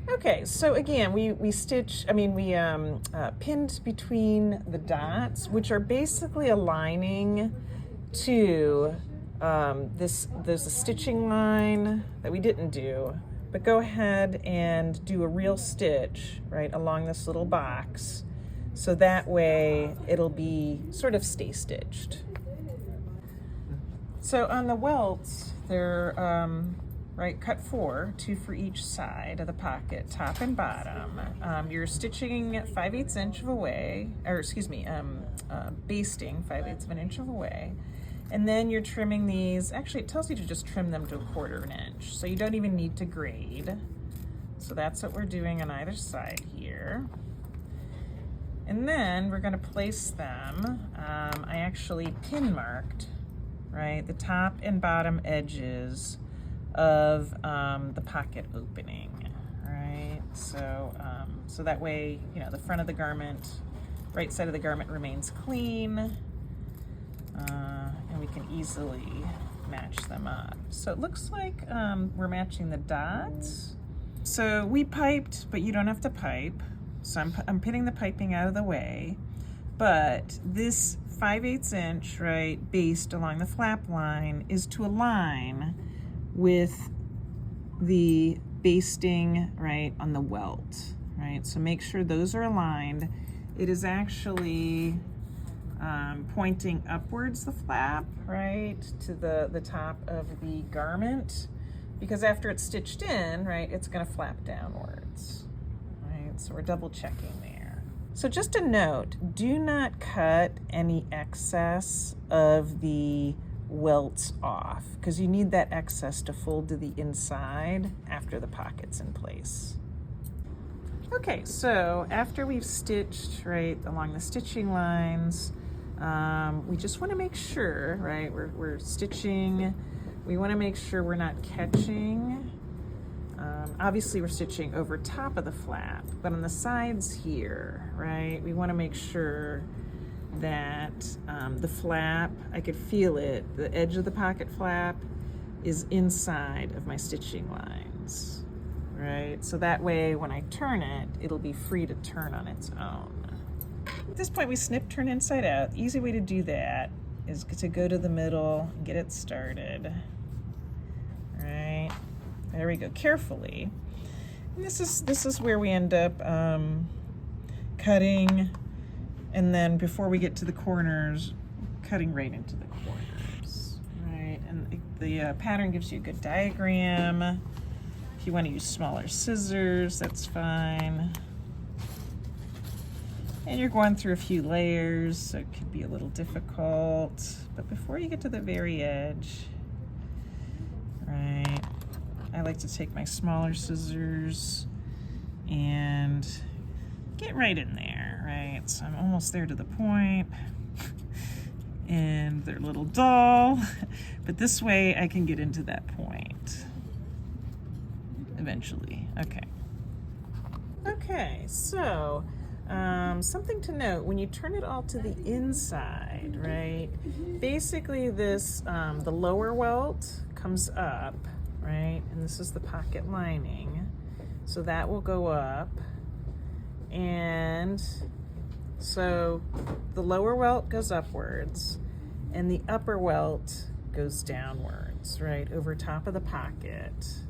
Okay, so again, we pinned between the dots, which are basically aligning to there's a stitching line that we didn't do, but go ahead and do a real stitch right along this little box, so that way it'll be sort of stay stitched. So on the welts, they're cut 4, 2 for each side of the pocket, top and bottom. You're stitching 5/8 inch away, or excuse me, basting 5/8 of an inch away. And then you're trimming these, actually it tells you to just trim them to 1/4 inch, so you don't even need to grade. So that's what we're doing on either side here. And then we're gonna place them, I actually pin marked, right, the top and bottom edges of the pocket opening, right? So, so that way, you know, the front of the garment, right side of the garment remains clean, and we can easily match them up. So it looks like we're matching the dots. So we piped, but you don't have to pipe. So I'm pinning the piping out of the way, but this 5/8 inch, right, based along the flap line is to align with the basting, right, on the welt, right? So make sure those are aligned. It is actually pointing upwards, the flap, right, to the top of the garment, because after it's stitched in, right, it's gonna flap downwards, right? So we're double checking there. So just a note, do not cut any excess of the welts off, because you need that excess to fold to the inside after the pocket's in place. Okay, so after we've stitched right along the stitching lines, we just want to make sure, right, we're stitching, we want to make sure we're not catching. Obviously we're stitching over top of the flap, but on the sides here, right, we want to make sure that the flap, I could feel it, the edge of the pocket flap is inside of my stitching lines, right? So that way when I turn it, it'll be free to turn on its own. At this point we snip, turn inside out. The easy way to do that is to go to the middle and get it started, right? There we go, carefully. And this is where we end up cutting, and then before we get to the corners, cutting right into the corners, right? And the pattern gives you a good diagram. If you want to use smaller scissors, that's fine. And you're going through a few layers, so it could be a little difficult. But before you get to the very edge, right, I like to take my smaller scissors and get right in there, right? So I'm almost there to the point. And they're a little dull, but this way I can get into that point eventually. Okay. Okay, so something to note, when you turn it all to the inside, right, basically this, the lower welt comes up, right, and this is the pocket lining, so that will go up, and so the lower welt goes upwards and the upper welt goes downwards, right, over top of the pocket.